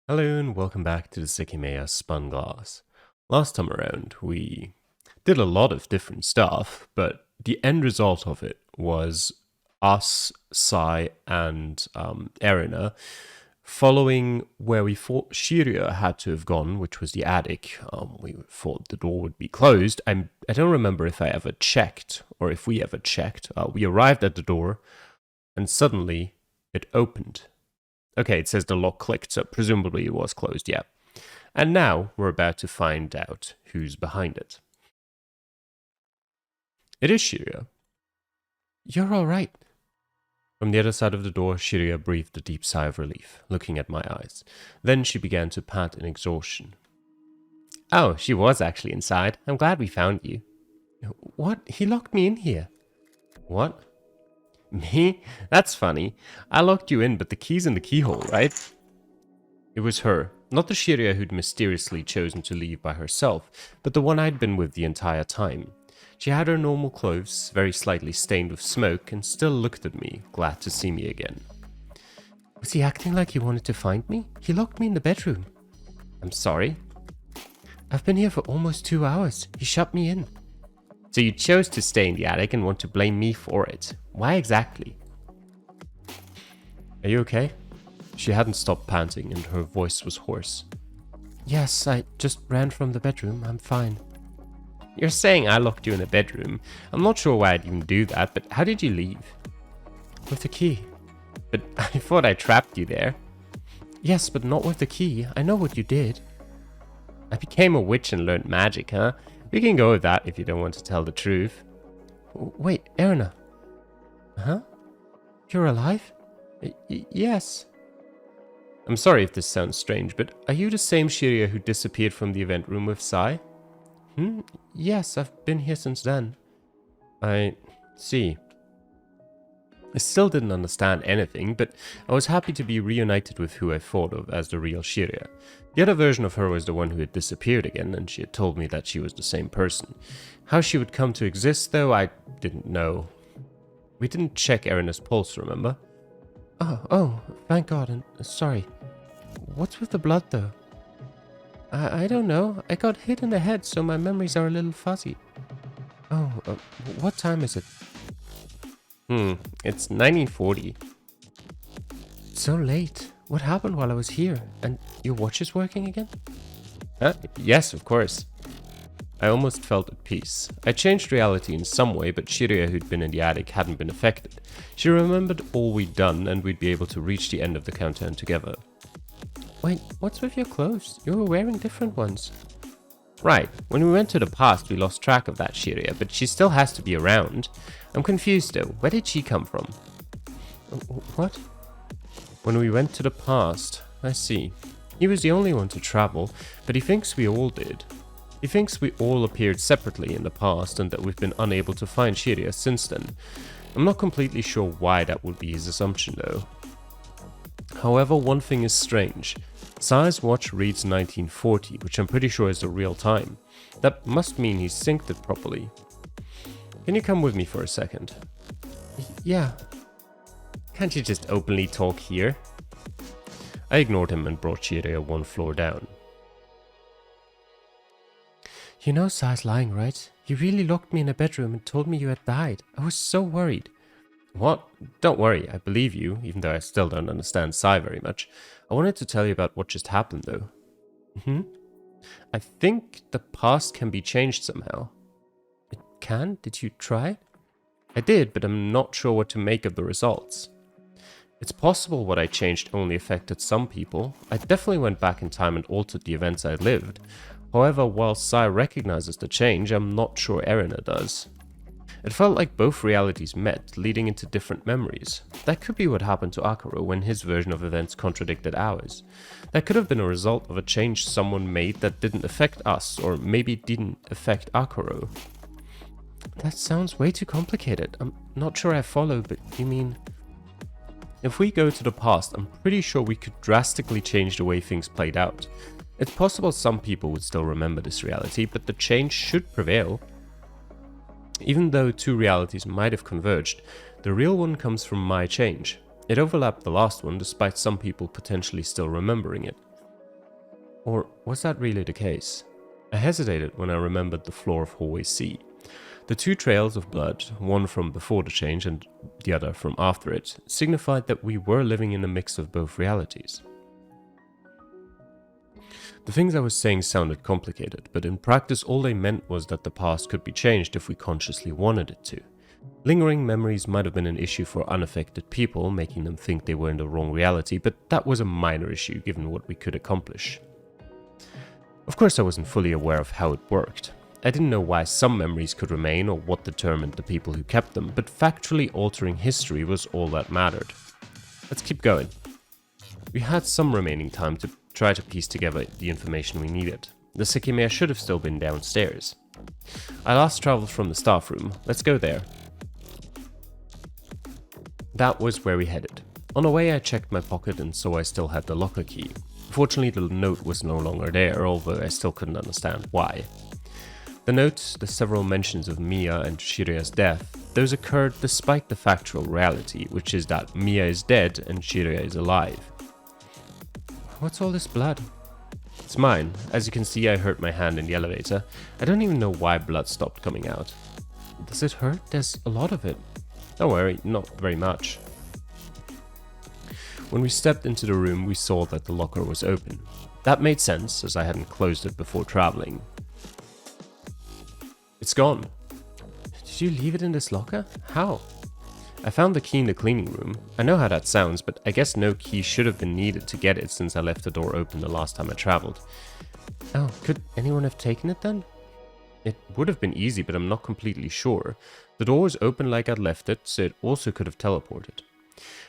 Hello and welcome back to the Sekimeiya Spun Glass. Last time around, we did a lot of different stuff, but the end result of it was us, Sai, and Erina following where we thought Sharia had to have gone, which was the attic. We thought the door would be closed. I don't remember if I ever checked or if we ever checked. We arrived at the door, and suddenly it opened. Okay, it says the lock clicked, so presumably it was closed, yeah. And now we're about to find out who's behind it. It is Shiria. You're all right. From the other side of the door, Shiria breathed a deep sigh of relief, looking at my eyes. Then she began to pant in exhaustion. Oh, she was actually inside. I'm glad we found you. What? He locked me in here. What? Me? That's funny. I locked you in, but the key's in the keyhole, right? It was her, not the Sharia who'd mysteriously chosen to leave by herself, but the one I'd been with the entire time. She had her normal clothes, very slightly stained with smoke, and still looked at me, glad to see me again. Was he acting like he wanted to find me? He locked me in the bedroom. I'm sorry. I've been here for almost 2 hours. He shut me in. So you chose to stay in the attic and want to blame me for it. Why exactly? Are you okay? She hadn't stopped panting and her voice was hoarse. Yes, I just ran from the bedroom. I'm fine. You're saying I locked you in the bedroom. I'm not sure why I'd even do that, but how did you leave? With the key. But I thought I trapped you there. Yes, but not with the key. I know what you did. I became a witch and learned magic, huh? We can go with that if you don't want to tell the truth. Wait, Erina. Huh? You're alive? Yes. I'm sorry if this sounds strange, but are you the same Sharia who disappeared from the event room with Sai? Yes, I've been here since then. I see. I still didn't understand anything, but I was happy to be reunited with who I thought of as the real Sharia. The other version of her was the one who had disappeared again, and she had told me that she was the same person. How she would come to exist, though, I didn't know. We didn't check Erina's pulse, remember? Oh, thank God, and sorry. What's with the blood, though? I don't know. I got hit in the head, so my memories are a little fuzzy. Oh, what time is it? It's 1940. So late. What happened while I was here? And your watch is working again? Yes, of course. I almost felt at peace. I changed reality in some way, but Shiria, who'd been in the attic, hadn't been affected. She remembered all we'd done, and we'd be able to reach the end of the countdown together. Wait, what's with your clothes? You were wearing different ones. Right, when we went to the past, we lost track of that Shiria, but she still has to be around. I'm confused though, where did she come from? What? When we went to the past, I see. He was the only one to travel, but he thinks we all did. He thinks we all appeared separately in the past and that we've been unable to find Sharia since then. I'm not completely sure why that would be his assumption though. However, one thing is strange. Sai's watch reads 1940, which I'm pretty sure is the real time. That must mean he's synced it properly. Can you come with me for a second? Yeah. Can't you just openly talk here? I ignored him and brought Sharia one floor down. You know Sai's lying, right? You really locked me in a bedroom and told me you had died. I was so worried. What? Don't worry, I believe you, even though I still don't understand Sai very much. I wanted to tell you about what just happened, though. I think the past can be changed somehow. It can? Did you try? I did, but I'm not sure what to make of the results. It's possible what I changed only affected some people. I definitely went back in time and altered the events I lived. However, while Sai recognizes the change, I'm not sure Erina does. It felt like both realities met, leading into different memories. That could be what happened to Akaro when his version of events contradicted ours. That could have been a result of a change someone made that didn't affect us, or maybe didn't affect Akaro. That sounds way too complicated. I'm not sure I follow, but you mean... If we go to the past, I'm pretty sure we could drastically change the way things played out. It's possible some people would still remember this reality, but the change should prevail. Even though two realities might have converged, the real one comes from my change. It overlapped the last one, despite some people potentially still remembering it. Or was that really the case? I hesitated when I remembered the floor of hallway C. The two trails of blood, one from before the change and the other from after it, signified that we were living in a mix of both realities. The things I was saying sounded complicated, but in practice all they meant was that the past could be changed if we consciously wanted it to. Lingering memories might have been an issue for unaffected people, making them think they were in the wrong reality, but that was a minor issue given what we could accomplish. Of course I wasn't fully aware of how it worked. I didn't know why some memories could remain or what determined the people who kept them, but factually altering history was all that mattered. Let's keep going. We had some remaining time to try to piece together the information we needed. The Sekimeiya should have still been downstairs. I last traveled from the staff room. Let's go there. That was where we headed. On the way I checked my pocket and saw I still had the locker key. Fortunately the note was no longer there, although I still couldn't understand why. The note, the several mentions of Mia and Shiria's death, those occurred despite the factual reality, which is that Mia is dead and Shiria is alive. What's all this blood? It's mine. As you can see, I hurt my hand in the elevator. I don't even know why blood stopped coming out. Does it hurt? There's a lot of it. Don't worry, not very much. When we stepped into the room, we saw that the locker was open. That made sense, as I hadn't closed it before traveling. It's gone. Did you leave it in this locker? How? I found the key in the cleaning room. I know how that sounds, but I guess no key should have been needed to get it since I left the door open the last time I traveled. Oh, could anyone have taken it then? It would have been easy, but I'm not completely sure. The door was open like I'd left it, so it also could have teleported.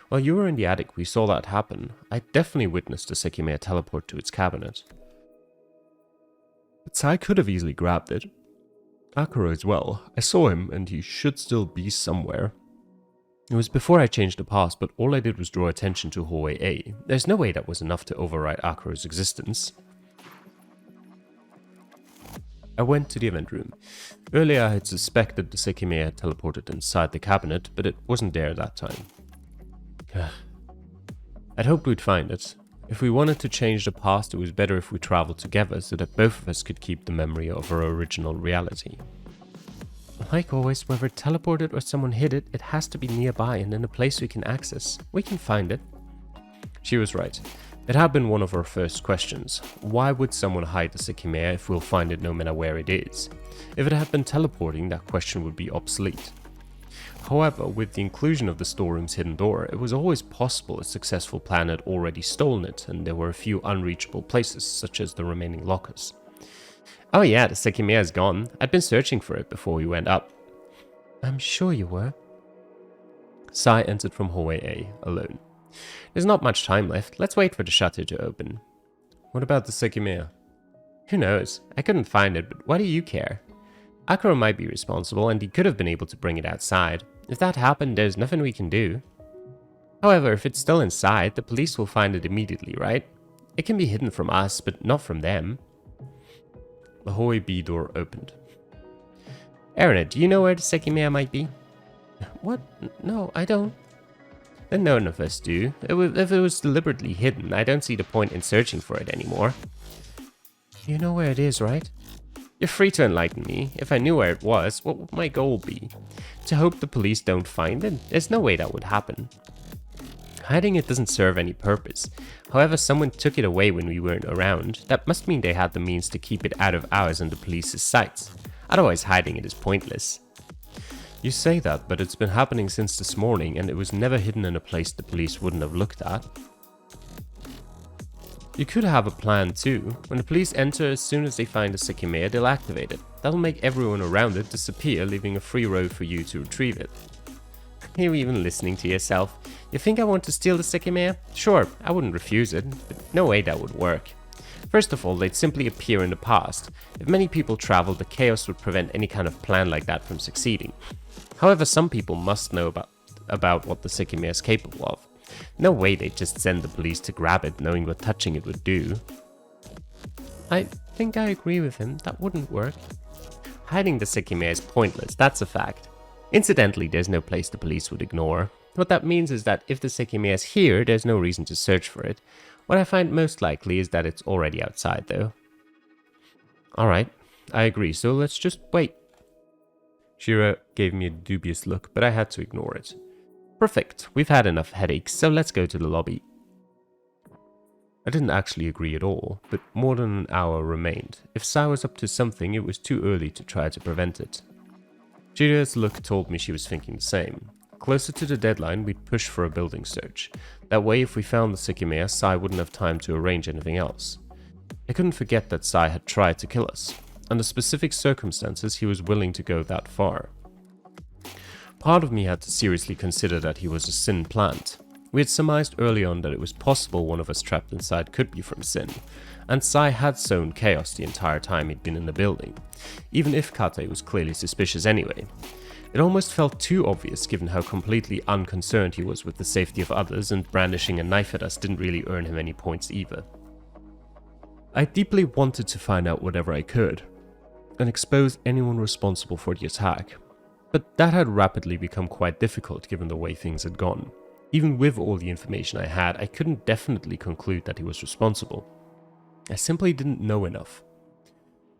While you were in the attic, we saw that happen. I definitely witnessed the Sekimeiya teleport to its cabinet. But Sai could have easily grabbed it. Akuro as well. I saw him, and he should still be somewhere. It was before I changed the past, but all I did was draw attention to hallway A. There's no way that was enough to override Akuro's existence. I went to the event room. Earlier I had suspected the Sekimeiya had teleported inside the cabinet, but it wasn't there that time. I'd hoped we'd find it. If we wanted to change the past, it was better if we traveled together so that both of us could keep the memory of our original reality. Like always, whether it teleported or someone hid it, it has to be nearby and in a place we can access. We can find it. She was right. It had been one of our first questions. Why would someone hide the Sekimeiya if we'll find it no matter where it is? If it had been teleporting, that question would be obsolete. However, with the inclusion of the storeroom's hidden door, it was always possible a successful plan had already stolen it, and there were a few unreachable places, such as the remaining lockers. Oh yeah, the Sekimeiya's gone. I'd been searching for it before we went up. I'm sure you were. Sai entered from hallway A, alone. There's not much time left. Let's wait for the shutter to open. What about the Sekimeiya? Who knows? I couldn't find it, but why do you care? Akuro might be responsible, and he could have been able to bring it outside. If that happened, there's nothing we can do. However, if it's still inside, the police will find it immediately, right? It can be hidden from us, but not from them. The hallway B door opened. Erina, do you know where the Sekimeiya might be? What? No, I don't. Then none of us do. If it was deliberately hidden, I don't see the point in searching for it anymore. You know where it is, right? You're free to enlighten me. If I knew where it was, what would my goal be? To hope the police don't find it? There's no way that would happen. Hiding it doesn't serve any purpose. However, someone took it away when we weren't around. That must mean they had the means to keep it out of ours and the police's sights. Otherwise, hiding it is pointless. You say that, but it's been happening since this morning, and it was never hidden in a place the police wouldn't have looked at. You could have a plan too. When the police enter, as soon as they find the Sekimeiya, they'll activate it. That'll make everyone around it disappear, leaving a free road for you to retrieve it. Are you even listening to yourself? You think I want to steal the Sekimeiya? Sure, I wouldn't refuse it, but no way that would work. First of all, they'd simply appear in the past. If many people traveled, the chaos would prevent any kind of plan like that from succeeding. However, some people must know about what the Sekimeiya is capable of. No way they'd just send the police to grab it, knowing what touching it would do. I think I agree with him, that wouldn't work. Hiding the Sekimeiya is pointless, that's a fact. Incidentally, there's no place the police would ignore. What that means is that if the Sekimeiya is here, there's no reason to search for it. What I find most likely is that it's already outside, though. Alright, I agree, so let's just wait. Shira gave me a dubious look, but I had to ignore it. Perfect, we've had enough headaches, so let's go to the lobby. I didn't actually agree at all, but more than an hour remained. If Sai was up to something, it was too early to try to prevent it. Shira's look told me she was thinking the same. Closer to the deadline, we'd push for a building search. That way, if we found the Sekimeiya, Sai wouldn't have time to arrange anything else. I couldn't forget that Sai had tried to kill us. Under specific circumstances, he was willing to go that far. Part of me had to seriously consider that he was a Sin plant. We had surmised early on that it was possible one of us trapped inside could be from Sin, and Sai had sown chaos the entire time he'd been in the building, even if Kate was clearly suspicious anyway. It almost felt too obvious given how completely unconcerned he was with the safety of others, and brandishing a knife at us didn't really earn him any points either. I deeply wanted to find out whatever I could, and expose anyone responsible for the attack, but that had rapidly become quite difficult given the way things had gone. Even with all the information I had, I couldn't definitely conclude that he was responsible. I simply didn't know enough.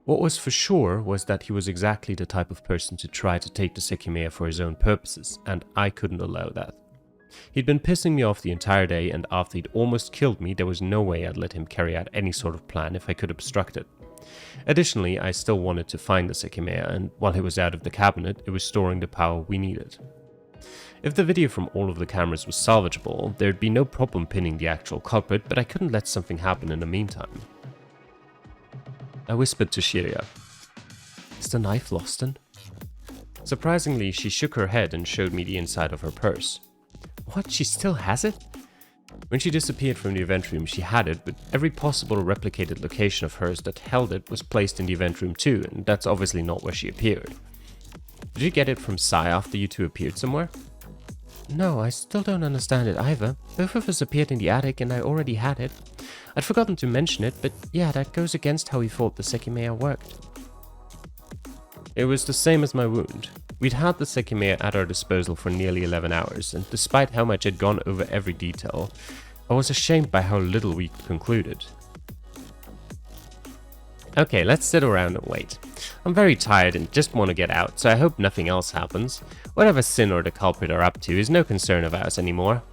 What was for sure was that he was exactly the type of person to try to take the Sekimeiya for his own purposes, and I couldn't allow that. He'd been pissing me off the entire day, and after he'd almost killed me, there was no way I'd let him carry out any sort of plan if I could obstruct it. Additionally, I still wanted to find the Sekimeiya, and while it was out of the cabinet, it was storing the power we needed. If the video from all of the cameras was salvageable, there'd be no problem pinning the actual culprit, but I couldn't let something happen in the meantime. I whispered to Sharia. Is the knife lost then? Surprisingly, she shook her head and showed me the inside of her purse. What, she still has it? When she disappeared from the event room, she had it, but every possible replicated location of hers that held it was placed in the event room too, and that's obviously not where she appeared. Did you get it from Sai after you two appeared somewhere? No, I still don't understand it either. Both of us appeared in the attic and I already had it. I'd forgotten to mention it, but yeah, that goes against how we thought the Sekimeiya worked. It was the same as my wound. We'd had the Sekimeiya at our disposal for nearly 11 hours, and despite how much I'd gone over every detail, I was ashamed by how little we'd concluded. Okay, let's sit around and wait. I'm very tired and just want to get out, so I hope nothing else happens. Whatever Sin or the culprit are up to is no concern of ours anymore.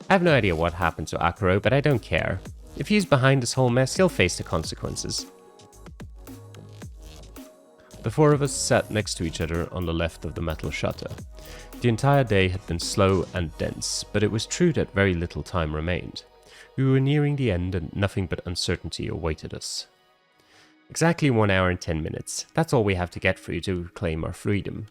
I have no idea what happened to Akuro, but I don't care. If he's behind this whole mess, he'll face the consequences. The four of us sat next to each other on the left of the metal shutter. The entire day had been slow and dense, but it was true that very little time remained. We were nearing the end and nothing but uncertainty awaited us. Exactly 1 hour and 10 minutes. That's all we have to get through to reclaim our freedom.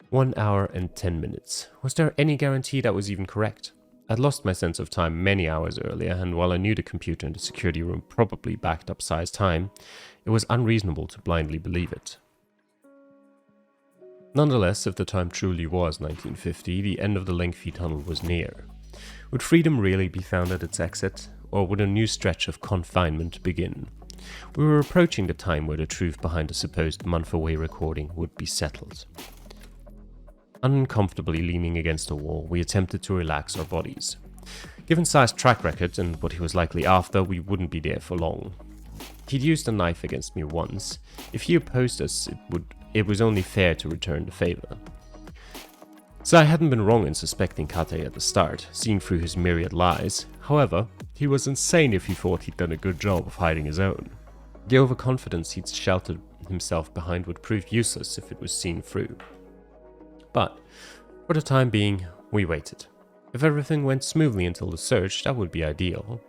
1 hour and 10 minutes. Was there any guarantee that was even correct? I'd lost my sense of time many hours earlier, and while I knew the computer in the security room probably backed up Sai's time, it was unreasonable to blindly believe it. Nonetheless, if the time truly was 1950, the end of the lengthy tunnel was near. Would freedom really be found at its exit, or would a new stretch of confinement begin? We were approaching the time where the truth behind the supposed month-away recording would be settled. Uncomfortably leaning against a wall, we attempted to relax our bodies. Given Sai's track record and what he was likely after, we wouldn't be there for long. He'd used a knife against me once. If he opposed us, it was only fair to return the favor. Sai hadn't been wrong in suspecting Kate at the start, seeing through his myriad lies. However, he was insane if he thought he'd done a good job of hiding his own. The overconfidence he'd sheltered himself behind would prove useless if it was seen through. But, for the time being, we waited. If everything went smoothly until the search, that would be ideal.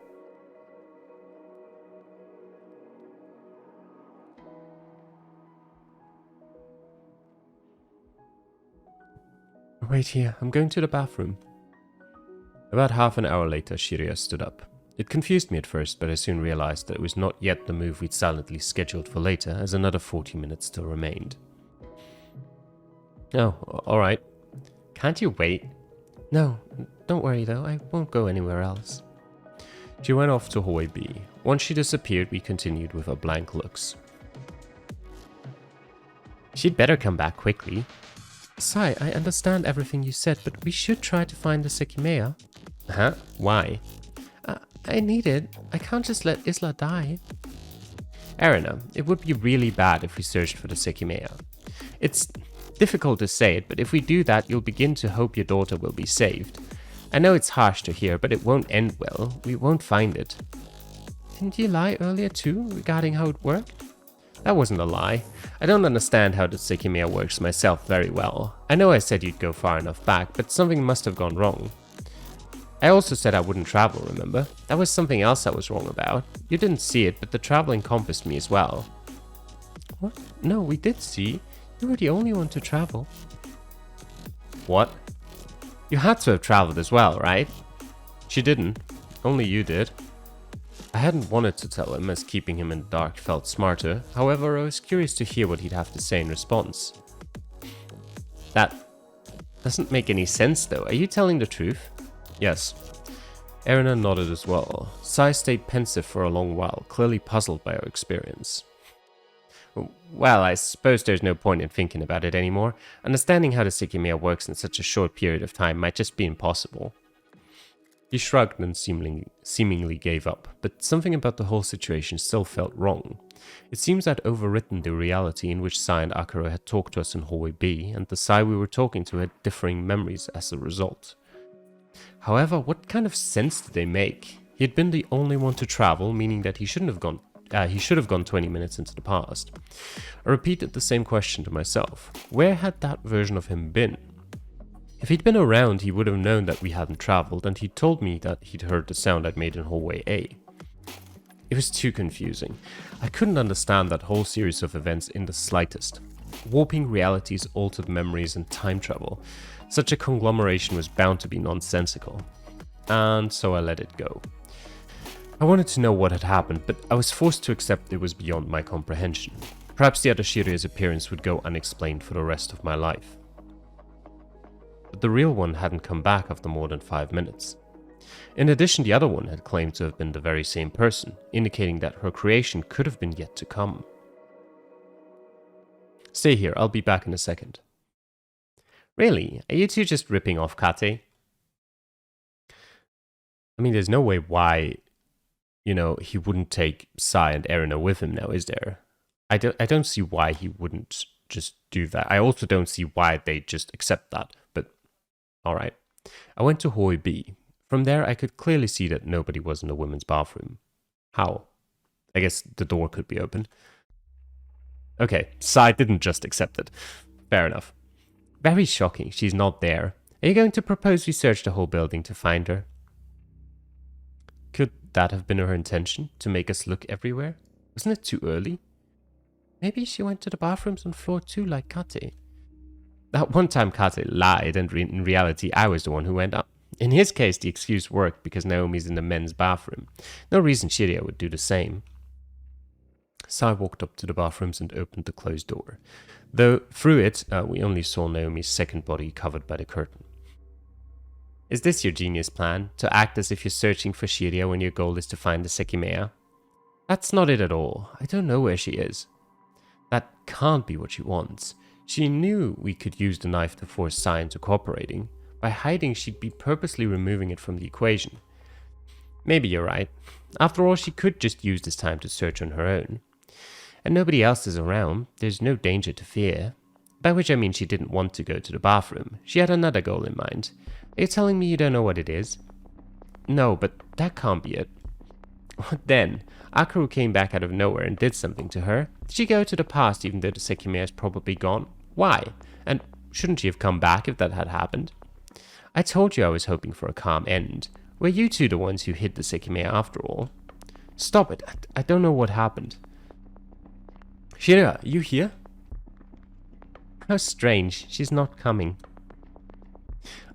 Wait here, I'm going to the bathroom. About half an hour later, Sharia stood up. It confused me at first, but I soon realized that it was not yet the move we'd silently scheduled for later, as another 40 minutes still remained. Oh, alright. Can't you wait? No, don't worry though, I won't go anywhere else. She went off to hallway B. Once she disappeared, we continued with our blank looks. She'd better come back quickly. Sai, I understand everything you said, but we should try to find the Sekimeiya. Huh? Why? I need it. I can't just let Isla die. Erina, it would be really bad if we searched for the Sekimeiya. It's difficult to say it, but if we do that, you'll begin to hope your daughter will be saved. I know it's harsh to hear, but it won't end well. We won't find it. Didn't you lie earlier too, regarding how it worked? That wasn't a lie. I don't understand how the Sekimeiya works myself very well. I know I said you'd go far enough back, but something must have gone wrong. I also said I wouldn't travel, remember? That was something else I was wrong about. You didn't see it, but the travel encompassed me as well. What? No, we did see. You were the only one to travel. What? You had to have traveled as well, right? She didn't. Only you did. I hadn't wanted to tell him, as keeping him in the dark felt smarter. However, I was curious to hear what he'd have to say in response. That doesn't make any sense, though. Are you telling the truth? Yes. Erina nodded as well. Sai stayed pensive for a long while, clearly puzzled by our experience. Well, I suppose there's no point in thinking about it anymore. Understanding how the Sekimeiya works in such a short period of time might just be impossible. He shrugged and seemingly gave up, but something about the whole situation still felt wrong. It seems I'd overwritten the reality in which Sai and Akira had talked to us in hallway B, and the Sai we were talking to had differing memories as a result. However, what kind of sense did they make? He had been the only one to travel, meaning that he should have gone 20 minutes into the past. I repeated the same question to myself. Where had that version of him been? If he'd been around, he would have known that we hadn't traveled, and he'd told me that he'd heard the sound I'd made in hallway A. It was too confusing. I couldn't understand that whole series of events in the slightest. Warping realities, altered memories, and time travel. Such a conglomeration was bound to be nonsensical. And so I let it go. I wanted to know what had happened, but I was forced to accept it was beyond my comprehension. Perhaps the other Shiria's appearance would go unexplained for the rest of my life. But the real one hadn't come back after more than 5 minutes. In addition, the other one had claimed to have been the very same person, indicating that her creation could have been yet to come. Stay here, I'll be back in a second. Really? Are you two just ripping off Kate? I mean, there's no way why, he wouldn't take Sai and Erina with him now, is there? I don't see why he wouldn't just do that. I also don't see why they'd just accept that, but alright. I went to hallway B. From there, I could clearly see that nobody was in the women's bathroom. How? I guess the door could be open. Okay, Sai didn't just accept it. Fair enough. Very shocking, she's not there. Are you going to propose we search the whole building to find her? Could that have been her intention, to make us look everywhere? Wasn't it too early? Maybe she went to the bathrooms on floor 2 like Kate. That one time Kate lied, and in reality I was the one who went up. In his case, the excuse worked because Naomi's in the men's bathroom. No reason Sharia would do the same. Sai walked up to the bathrooms and opened the closed door. Though through it, we only saw Naomi's second body covered by the curtain. Is this your genius plan? To act as if you're searching for Sharia when your goal is to find the Sekimeiya? That's not it at all. I don't know where she is. That can't be what she wants. She knew we could use the knife to force Sai into cooperating. By hiding, she'd be purposely removing it from the equation. Maybe you're right. After all, she could just use this time to search on her own. And nobody else is around. There's no danger to fear. By which I mean she didn't want to go to the bathroom. She had another goal in mind. Are you telling me you don't know what it is? No, but that can't be it. What then? Akaru came back out of nowhere and did something to her. Did she go to the past even though the Sekimeiya is probably gone? Why? And shouldn't she have come back if that had happened? I told you I was hoping for a calm end. Were you two the ones who hid the Sekimeiya after all? Stop it. I don't know what happened. Shira, you here? How strange. She's not coming.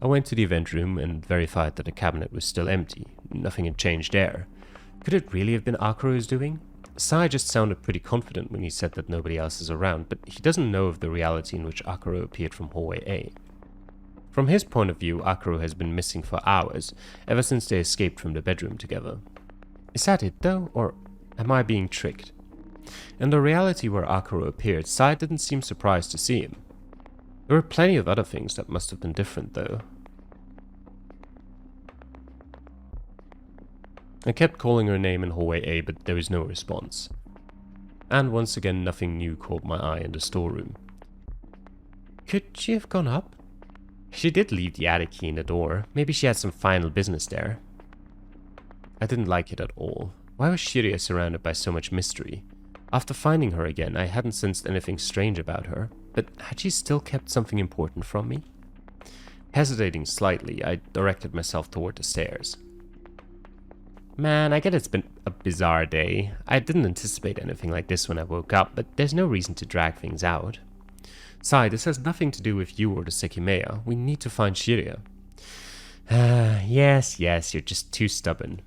I went to the event room and verified that the cabinet was still empty. Nothing had changed there. Could it really have been Akaru's doing? Sai just sounded pretty confident when he said that nobody else is around, but he doesn't know of the reality in which Akaru appeared from hallway A. From his point of view, Akaru has been missing for hours, ever since they escaped from the bedroom together. Is that it though, or am I being tricked? In the reality where Akaru appeared, Sai didn't seem surprised to see him. There were plenty of other things that must have been different, though. I kept calling her name in hallway A, but there was no response. And once again, nothing new caught my eye in the storeroom. Could she have gone up? She did leave the attic key in the door. Maybe she had some final business there. I didn't like it at all. Why was Sharia surrounded by so much mystery? After finding her again, I hadn't sensed anything strange about her, but had she still kept something important from me? Hesitating slightly, I directed myself toward the stairs. Man, I get it's been a bizarre day. I didn't anticipate anything like this when I woke up, but there's no reason to drag things out. Sai, this has nothing to do with you or the Sekimeiya. We need to find Sharia. Yes, you're just too stubborn.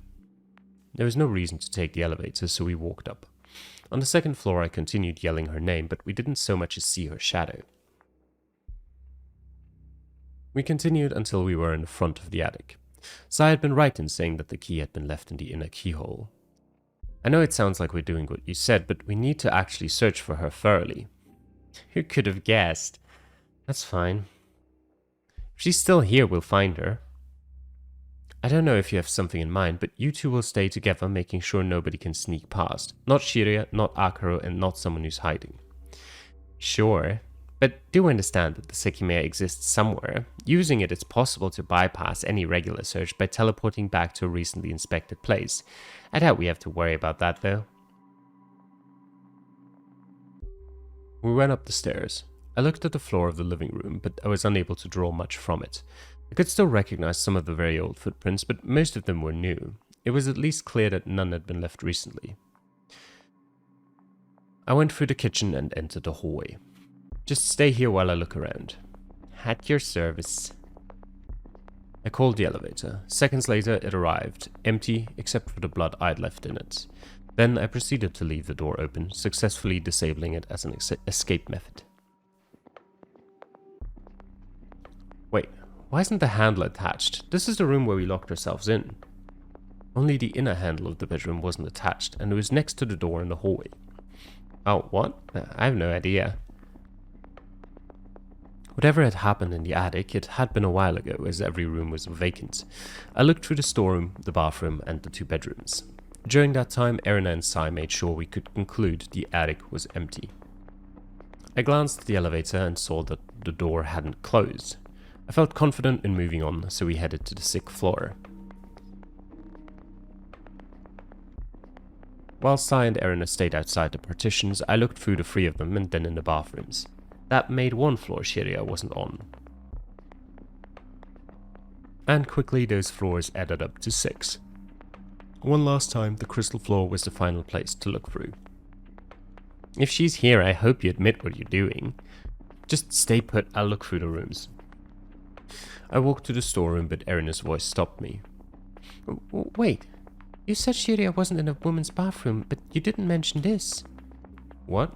There was no reason to take the elevator, so we walked up. On the second floor, I continued yelling her name, but we didn't so much as see her shadow. We continued until we were in the front of the attic. Sai had been right in saying that the key had been left in the inner keyhole. I know it sounds like we're doing what you said, but we need to actually search for her thoroughly. Who could have guessed? That's fine. If she's still here, we'll find her. I don't know if you have something in mind, but you two will stay together, making sure nobody can sneak past. Not Sharia, not Akaro, and not someone who's hiding. Sure, but do understand that the Sekimeiya exists somewhere. Using it, it's possible to bypass any regular search by teleporting back to a recently inspected place. I doubt we have to worry about that, though. We went up the stairs. I looked at the floor of the living room, but I was unable to draw much from it. I could still recognize some of the very old footprints, but most of them were new. It was at least clear that none had been left recently. I went through the kitchen and entered the hallway. Just stay here while I look around. At your service. I called the elevator. Seconds later, it arrived, empty except for the blood I'd left in it. Then I proceeded to leave the door open, successfully disabling it as an escape method. Wait, why isn't the handle attached? This is the room where we locked ourselves in. Only the inner handle of the bedroom wasn't attached, and it was next to the door in the hallway. Oh, what? I have no idea. Whatever had happened in the attic, it had been a while ago, as every room was vacant. I looked through the storeroom, the bathroom, and the two bedrooms. During that time, Erina and Sai made sure we could conclude the attic was empty. I glanced at the elevator and saw that the door hadn't closed. I felt confident in moving on, so we headed to the 6th floor. While Sai and Erina stayed outside the partitions, I looked through the 3 of them and then in the bathrooms. That made one floor Sharia wasn't on. And quickly those floors added up to 6. One last time, the crystal floor was the final place to look through. If she's here, I hope you admit what you're doing. Just stay put, I'll look through the rooms. I walked to the storeroom, but Erina's voice stopped me. Wait, you said Sharia wasn't in a woman's bathroom, but you didn't mention this. What?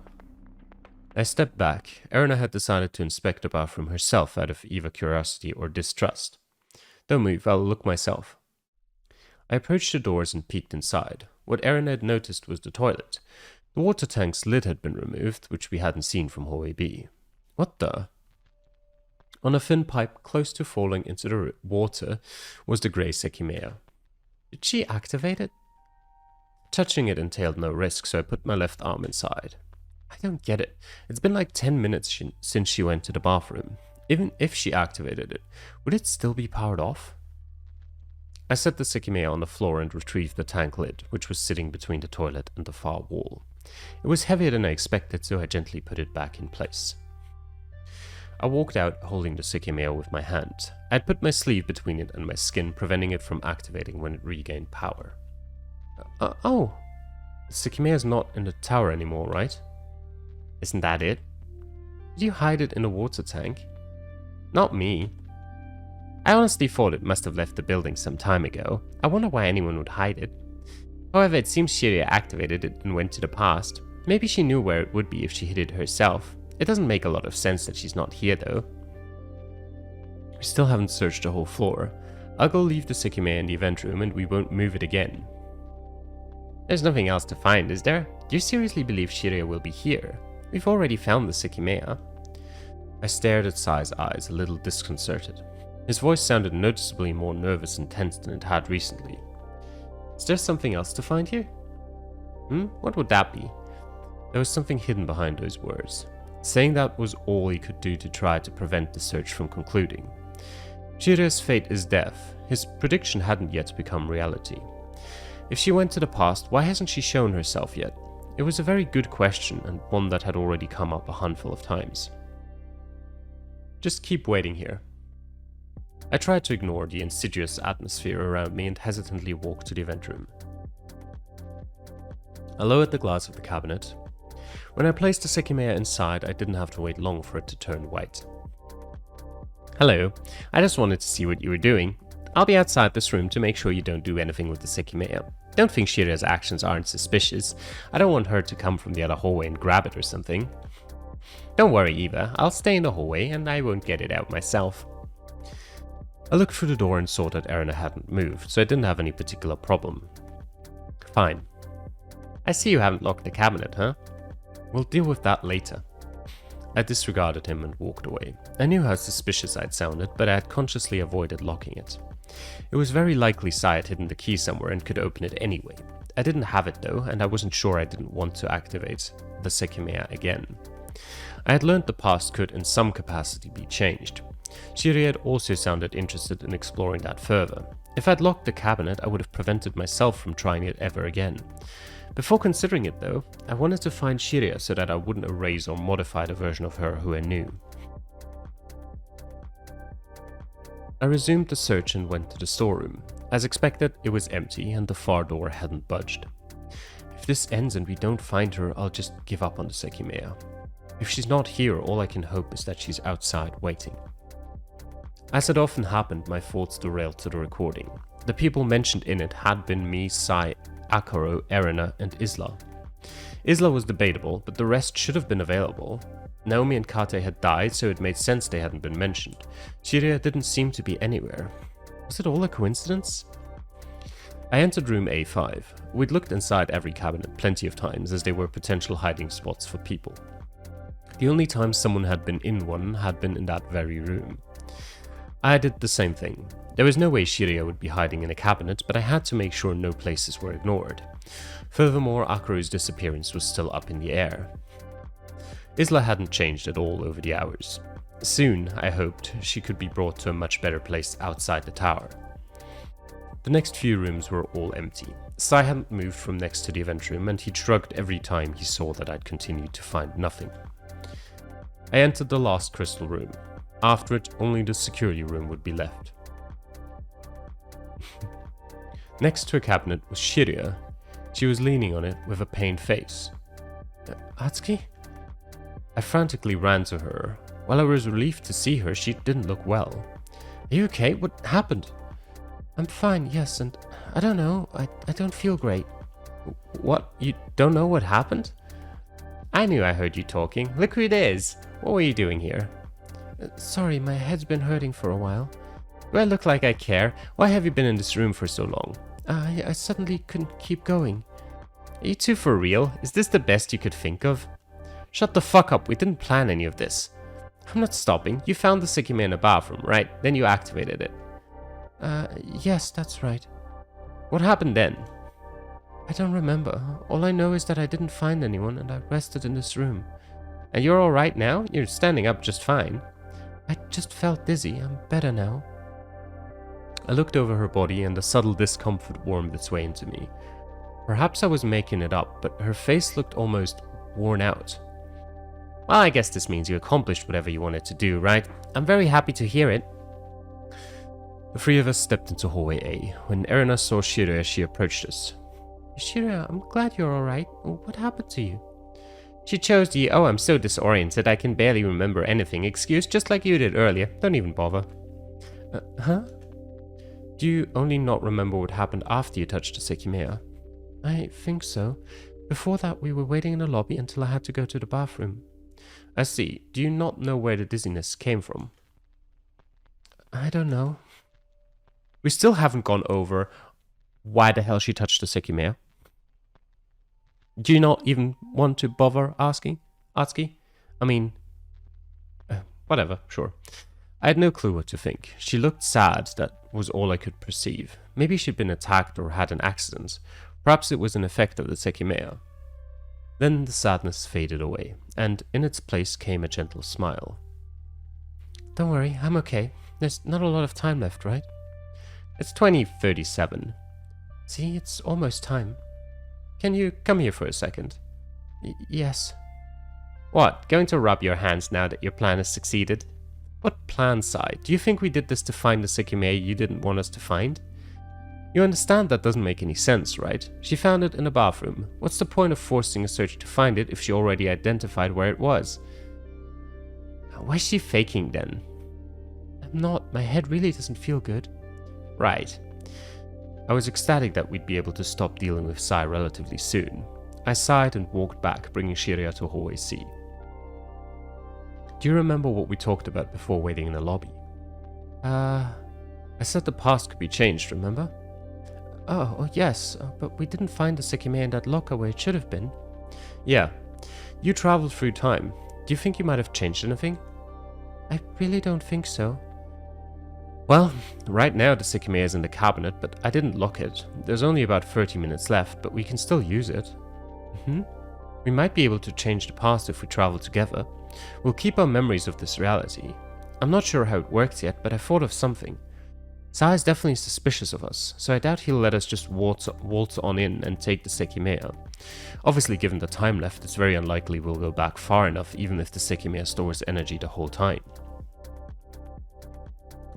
I stepped back. Erina had decided to inspect the bathroom herself out of either curiosity or distrust. Don't move, I'll look myself. I approached the doors and peeked inside. What Erina had noticed was the toilet. The water tank's lid had been removed, which we hadn't seen from hallway B. What the? On a thin pipe close to falling into the water was the grey Sekimeiya. Did she activate it? Touching it entailed no risk, so I put my left arm inside. I don't get it. It's been like 10 minutes since she went to the bathroom. Even if she activated it, would it still be powered off? I set the Sekimeiya on the floor and retrieved the tank lid, which was sitting between the toilet and the far wall. It was heavier than I expected, so I gently put it back in place. I walked out, holding the Sekimeiya with my hand. I had put my sleeve between it and my skin, preventing it from activating when it regained power. Oh! The Sekimeiya's not in the tower anymore, right? Isn't that it? Did you hide it in a water tank? Not me. I honestly thought it must have left the building some time ago. I wonder why anyone would hide it. However, it seems Sharia activated it and went to the past. Maybe she knew where it would be if she hid it herself. It doesn't make a lot of sense that she's not here though. We still haven't searched the whole floor. I'll go leave the Sekimeiya in the event room and we won't move it again. There's nothing else to find, is there? Do you seriously believe Sharia will be here? We've already found the Sekimeiya. I stared at Sai's eyes, a little disconcerted. His voice sounded noticeably more nervous and tense than it had recently. Is there something else to find here? What would that be? There was something hidden behind those words. Saying that was all he could do to try to prevent the search from concluding. Shira's fate is death. His prediction hadn't yet become reality. If she went to the past, why hasn't she shown herself yet? It was a very good question, and one that had already come up a handful of times. Just keep waiting here. I tried to ignore the insidious atmosphere around me and hesitantly walked to the event room. I lowered the glass of the cabinet. When I placed the Sekimeiya inside, I didn't have to wait long for it to turn white. Hello, I just wanted to see what you were doing. I'll be outside this room to make sure you don't do anything with the Sekimeiya. Don't think Shira's actions aren't suspicious. I don't want her to come from the other hallway and grab it or something. Don't worry either, I'll stay in the hallway and I won't get it out myself. I looked through the door and saw that Erina hadn't moved, so I didn't have any particular problem. Fine. I see you haven't locked the cabinet, huh? We'll deal with that later. I disregarded him and walked away. I knew how suspicious I'd sounded, but I had consciously avoided locking it. It was very likely Sai had hidden the key somewhere and could open it anyway. I didn't have it though, and I wasn't sure I didn't want to activate the Sekimeiya again. I had learned the past could in some capacity be changed. Shiri had also sounded interested in exploring that further. If I'd locked the cabinet, I would have prevented myself from trying it ever again. Before considering it though, I wanted to find Shiria so that I wouldn't erase or modify the version of her who I knew. I resumed the search and went to the storeroom. As expected, it was empty and the far door hadn't budged. If this ends and we don't find her, I'll just give up on the Sekimeiya. If she's not here, all I can hope is that she's outside waiting. As had often happened, my thoughts derailed to the recording. The people mentioned in it had been me, Sai, Akaro, Erina, and Isla. Isla was debatable, but the rest should have been available. Naomi and Kate had died, so it made sense they hadn't been mentioned. Shiria didn't seem to be anywhere. Was it all a coincidence? I entered room A5. We'd looked inside every cabinet plenty of times, as they were potential hiding spots for people. The only time someone had been in one had been in that very room. I did the same thing. There was no way Shiria would be hiding in a cabinet, but I had to make sure no places were ignored. Furthermore, Akaru's disappearance was still up in the air. Isla hadn't changed at all over the hours. Soon, I hoped, she could be brought to a much better place outside the tower. The next few rooms were all empty. Sai hadn't moved from next to the event room, and he shrugged every time he saw that I'd continued to find nothing. I entered the last crystal room. After it, only the security room would be left. Next to a cabinet was Shiria. She was leaning on it with a pained face. Atsuki? I frantically ran to her. While I was relieved to see her, she didn't look well. Are you okay? What happened? I'm fine, yes, and I don't know. I don't feel great. What? You don't know what happened? I knew I heard you talking. Look who it is. What were you doing here? Sorry, my head's been hurting for a while. Do I look like I care? Why have you been in this room for so long? I suddenly couldn't keep going. Are you two for real? Is this the best you could think of? Shut the fuck up, we didn't plan any of this. I'm not stopping. You found the Sekimeiya in the bathroom, right? Then you activated it. Yes, that's right. What happened then? I don't remember. All I know is that I didn't find anyone and I rested in this room. And you're alright now? You're standing up just fine. I just felt dizzy. I'm better now. I looked over her body and a subtle discomfort warmed its way into me. Perhaps I was making it up, but her face looked almost worn out. Well, I guess this means you accomplished whatever you wanted to do, right? I'm very happy to hear it. The three of us stepped into hallway A. When Erina saw Shiria, she approached us. Shiria, I'm glad you're alright. What happened to you? She chose you. Oh, I'm so disoriented, I can barely remember anything. Excuse, just like you did earlier. Don't even bother. Huh? Do you only not remember what happened after you touched the Sekimeiya? I think so. Before that, we were waiting in the lobby until I had to go to the bathroom. I see. Do you not know where the dizziness came from? I don't know. We still haven't gone over why the hell she touched the Sekimeiya. Do you not even want to bother asking? Atsuki? I mean, whatever, sure. I had no clue what to think. She looked sad, that was all I could perceive. Maybe she'd been attacked or had an accident. Perhaps it was an effect of the Sekimeiya. Then the sadness faded away, and in its place came a gentle smile. Don't worry, I'm okay. There's not a lot of time left, right? It's 20:37. See, it's almost time. Can you come here for a second? Yes. What, going to rub your hands now that your plan has succeeded? What plan, Sai? Do you think we did this to find the Sekimeiya you didn't want us to find? You understand that doesn't make any sense, right? She found it in a bathroom. What's the point of forcing a search to find it if she already identified where it was? Why is she faking then? I'm not. My head really doesn't feel good. Right. I was ecstatic that we'd be able to stop dealing with Sai relatively soon. I sighed and walked back, bringing Sharia to hallway C. Do you remember what we talked about before waiting in the lobby? I said the past could be changed, remember? Oh yes, but we didn't find the Sekimeiya in that locker where it should have been. Yeah. You traveled through time. Do you think you might have changed anything? I really don't think so. Well, right now the Sekimeiya is in the cabinet, but I didn't lock it. There's only about 30 minutes left, but we can still use it. We might be able to change the past if we travel together. We'll keep our memories of this reality. I'm not sure how it works yet, but I thought of something. Sai is definitely suspicious of us, so I doubt he'll let us just waltz on in and take the Sekimeiya. Obviously, given the time left, it's very unlikely we'll go back far enough, even if the Sekimeiya stores energy the whole time.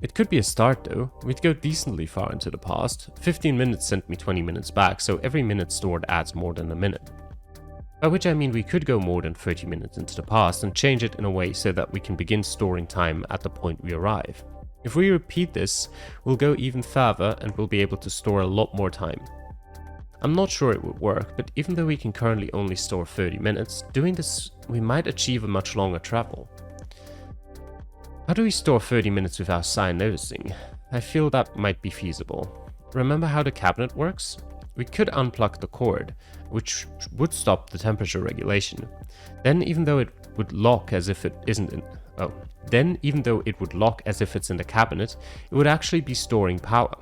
It could be a start though. We'd go decently far into the past. 15 minutes sent me 20 minutes back, so every minute stored adds more than a minute. By which I mean we could go more than 30 minutes into the past and change it in a way so that we can begin storing time at the point we arrive. If we repeat this, we'll go even further and we'll be able to store a lot more time. I'm not sure it would work, but even though we can currently only store 30 minutes, doing this we might achieve a much longer travel. How do we store 30 minutes without Sai noticing? I feel that might be feasible. Remember how the cabinet works? We could unplug the cord, which would stop the temperature regulation. Then even though it would lock as if it isn't in... Then, even though it would lock as if it's in the cabinet, it would actually be storing power.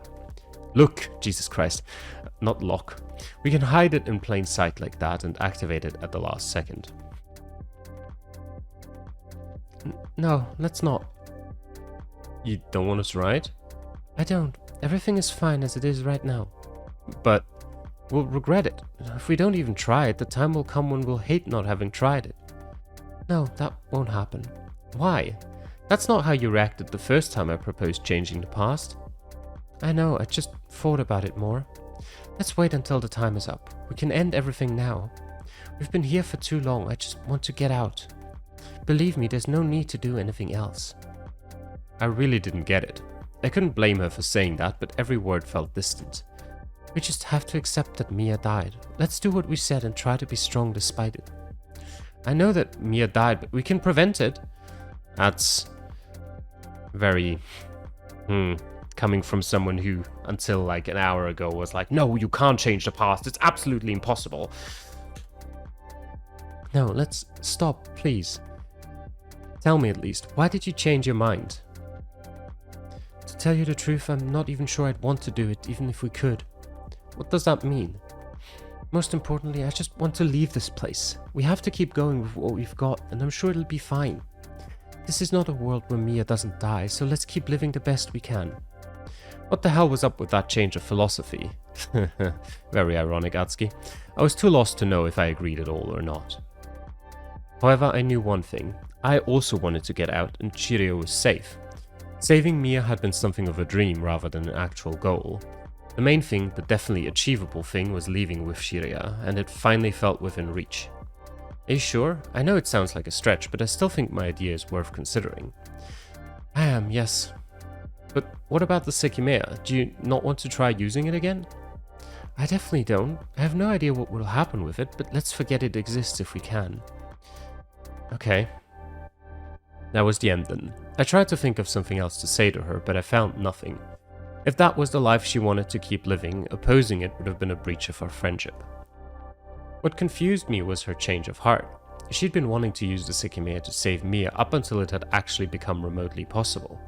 Look, Jesus Christ, not lock. We can hide it in plain sight like that and activate it at the last second. No, let's not. You don't want us to try it? I don't. Everything is fine as it is right now. But we'll regret it. If we don't even try it, the time will come when we'll hate not having tried it. No, that won't happen. Why? That's not how you reacted the first time I proposed changing the past. I know, I just thought about it more. Let's wait until the time is up. We can end everything now. We've been here for too long, I just want to get out. Believe me, there's no need to do anything else. I really didn't get it. I couldn't blame her for saying that, but every word felt distant. We just have to accept that Mia died. Let's do what we said and try to be strong despite it. I know that Mia died, but we can prevent it. That's very... coming from someone who, until like an hour ago, was like, no, you can't change the past. It's absolutely impossible. No, let's stop, please. Tell me at least, why did you change your mind? To tell you the truth, I'm not even sure I'd want to do it, even if we could. What does that mean? Most importantly, I just want to leave this place. We have to keep going with what we've got, and I'm sure it'll be fine. This is not a world where Mia doesn't die, so let's keep living the best we can. What the hell was up with that change of philosophy? Very ironic, Atsuki. I was too lost to know if I agreed at all or not. However, I knew one thing. I also wanted to get out, and Shiryu was safe. Saving Mia had been something of a dream rather than an actual goal. The main thing, the definitely achievable thing, was leaving with Sharia, and it finally felt within reach. Are you sure? I know it sounds like a stretch, but I still think my idea is worth considering. I am, yes. But what about the Sekimeiya? Do you not want to try using it again? I definitely don't. I have no idea what will happen with it, but let's forget it exists if we can. Okay. That was the end then. I tried to think of something else to say to her, but I found nothing. If that was the life she wanted to keep living, opposing it would have been a breach of our friendship. What confused me was her change of heart. She'd been wanting to use the Sekimeiya to save Mia up until it had actually become remotely possible.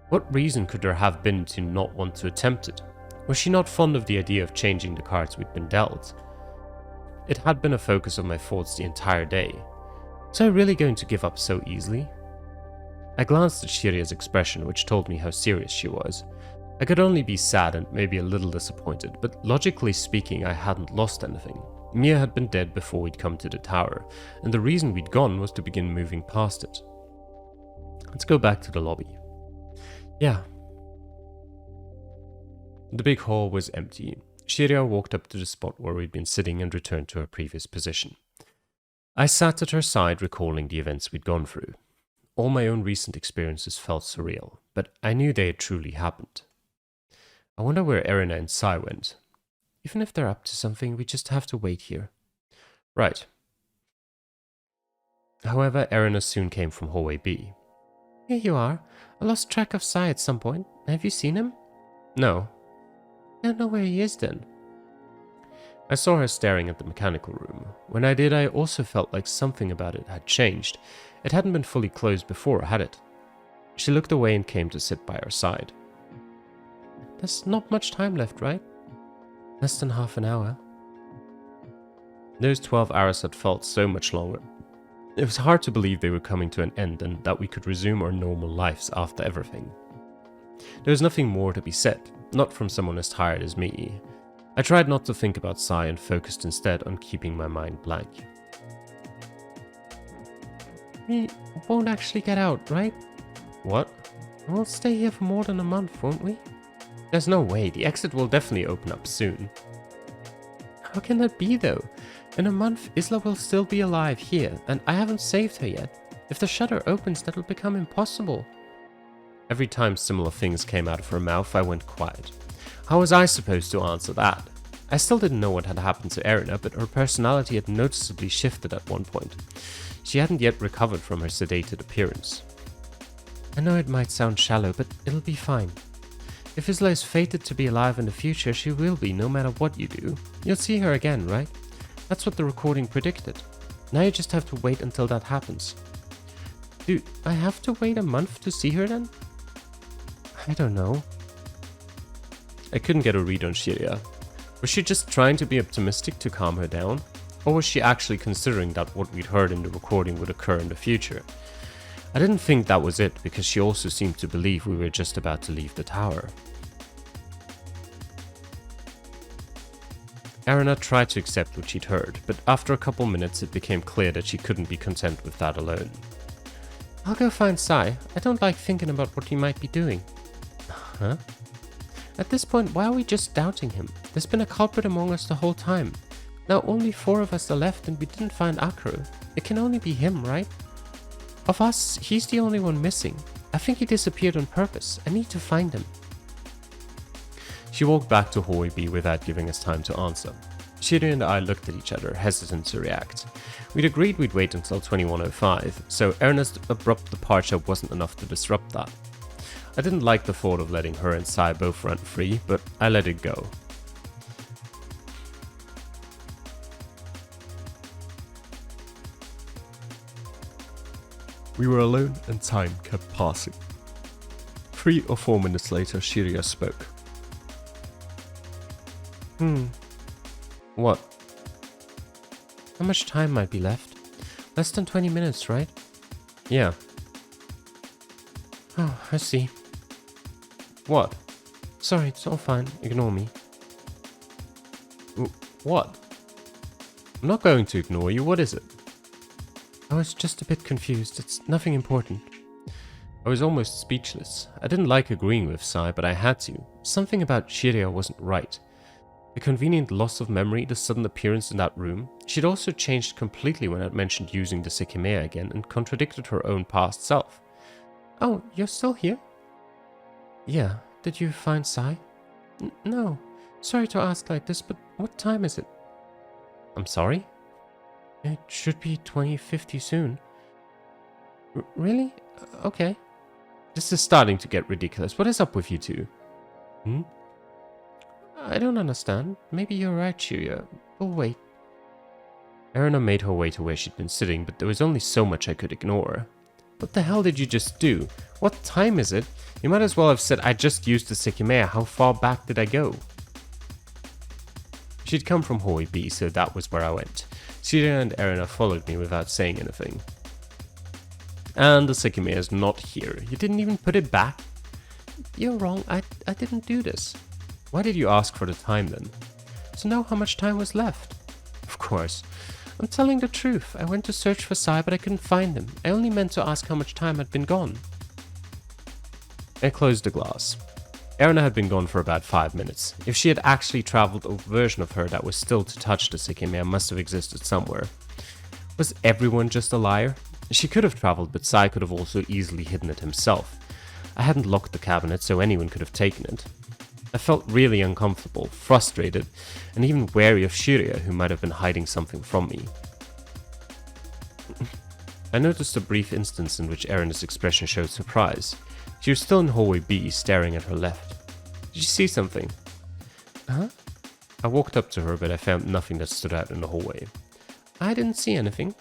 What reason could there have been to not want to attempt it? Was she not fond of the idea of changing the cards we'd been dealt? It had been a focus of my thoughts the entire day. Was I really going to give up so easily? I glanced at Shiria's expression, which told me how serious she was. I could only be sad and maybe a little disappointed, but logically speaking, I hadn't lost anything. Mia had been dead before we'd come to the tower, and the reason we'd gone was to begin moving past it. Let's go back to the lobby. Yeah. The big hall was empty. Sharia walked up to the spot where we'd been sitting and returned to her previous position. I sat at her side, recalling the events we'd gone through. All my own recent experiences felt surreal, but I knew they had truly happened. I wonder where Erina and Sai went. Even if they're up to something, we just have to wait here. Right. However, Erina soon came from hallway B. Here you are. I lost track of Sai at some point. Have you seen him? No. I don't know where he is then. I saw her staring at the mechanical room. When I did, I also felt like something about it had changed. It hadn't been fully closed before, had it? She looked away and came to sit by our side. There's not much time left, right? Less than half an hour. Those 12 hours had felt so much longer. It was hard to believe they were coming to an end and that we could resume our normal lives after everything. There was nothing more to be said, not from someone as tired as me. I tried not to think about Sai and focused instead on keeping my mind blank. We won't actually get out, right? What? We'll stay here for more than a month, won't we? There's no way. The exit will definitely open up soon. How can that be, though? In a month, Isla will still be alive here, and I haven't saved her yet. If the shutter opens, that'll become impossible. Every time similar things came out of her mouth, I went quiet. How was I supposed to answer that? I still didn't know what had happened to Erina, but her personality had noticeably shifted at one point. She hadn't yet recovered from her sedated appearance. I know it might sound shallow, but it'll be fine. If Isla is fated to be alive in the future, she will be, no matter what you do. You'll see her again, right? That's what the recording predicted. Now you just have to wait until that happens. Do I have to wait a month to see her then? I don't know. I couldn't get a read on Sharia. Was she just trying to be optimistic to calm her down? Or was she actually considering that what we'd heard in the recording would occur in the future? I didn't think that was it, because she also seemed to believe we were just about to leave the tower. Erina tried to accept what she'd heard, but after a couple minutes it became clear that she couldn't be content with that alone. I'll go find Sai. I don't like thinking about what he might be doing. Huh? At this point, why are we just doubting him? There's been a culprit among us the whole time. Now only 4 of us are left and we didn't find Akro. It can only be him, right? Of us, he's the only one missing. I think he disappeared on purpose. I need to find him. She walked back to hallway B without giving us time to answer. Shiri and I looked at each other, hesitant to react. We'd agreed we'd wait until 21:05, so Erina's abrupt departure wasn't enough to disrupt that. I didn't like the thought of letting her and Sai both run free, but I let it go. We were alone and time kept passing. 3 or 4 minutes later, Shiria spoke. What? How much time might be left? Less than 20 minutes, right? Yeah. Oh, I see. What? Sorry, it's all fine. Ignore me. What? I'm not going to ignore you. What is it? I was just a bit confused. It's nothing important. I was almost speechless. I didn't like agreeing with Sai, but I had to. Something about Shiria wasn't right. The convenient loss of memory, the sudden appearance in that room. She'd also changed completely when I'd mentioned using the Sekimeiya again and contradicted her own past self. Oh, you're still here? Yeah. Did you find Sai? No. Sorry to ask like this, but what time is it? I'm sorry? It should be 2050 soon. Really? Okay. This is starting to get ridiculous. What is up with you two? I don't understand. Maybe you're right, Shiria. We'll wait. Erina made her way to where she'd been sitting, but there was only so much I could ignore. What the hell did you just do? What time is it? You might as well have said I just used the Sekimeiya. How far back did I go? She'd come from hallway B, so that was where I went. Sharia and Erina followed me without saying anything. And the Sekimeiya's not here. You didn't even put it back? You're wrong. I didn't do this. Why did you ask for the time then? To know how much time was left. Of course. I'm telling the truth. I went to search for Sai, but I couldn't find him. I only meant to ask how much time had been gone. I closed the glass. Erina had been gone for about 5 minutes. If she had actually traveled, a version of her that was still to touch the Sekimeiya must have existed somewhere. Was everyone just a liar? She could have traveled, but Sai could have also easily hidden it himself. I hadn't locked the cabinet, so anyone could have taken it. I felt really uncomfortable, frustrated, and even wary of Sharia, who might have been hiding something from me. I noticed a brief instance in which Erina's expression showed surprise. She was still in hallway B, staring at her left. Did you see something? Huh? I walked up to her, but I found nothing that stood out in the hallway. I didn't see anything.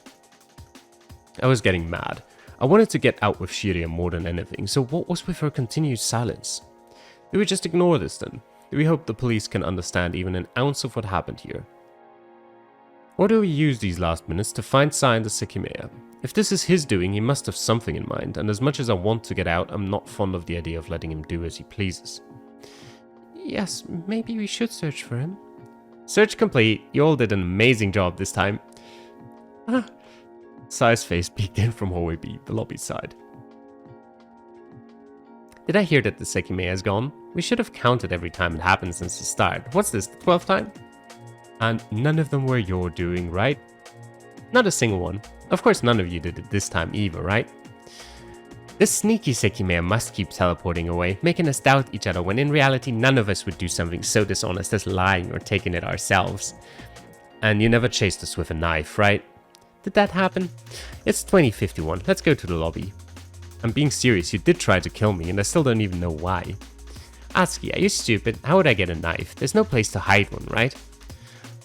I was getting mad. I wanted to get out with Sharia more than anything, so what was with her continued silence? Do we just ignore this then? Do we hope the police can understand even an ounce of what happened here? Or do we use these last minutes to find Sai and the Sekimeiya? If this is his doing, he must have something in mind, and as much as I want to get out, I'm not fond of the idea of letting him do as he pleases. Yes, maybe we should search for him. Search complete. You all did an amazing job this time. Sai's face peeked in from hallway B, the lobby side. Did I hear that the Sekimeiya is gone? We should have counted every time it happened since the start. What's this, the 12th time? And none of them were your doing, right? Not a single one. Of course none of you did it this time either, right? This sneaky Sekimeiya must keep teleporting away, making us doubt each other when in reality none of us would do something so dishonest as lying or taking it ourselves. And you never chased us with a knife, right? Did that happen? It's 2051, let's go to the lobby. I'm being serious, you did try to kill me and I still don't even know why. Aski, are you stupid? How would I get a knife? There's no place to hide one, right?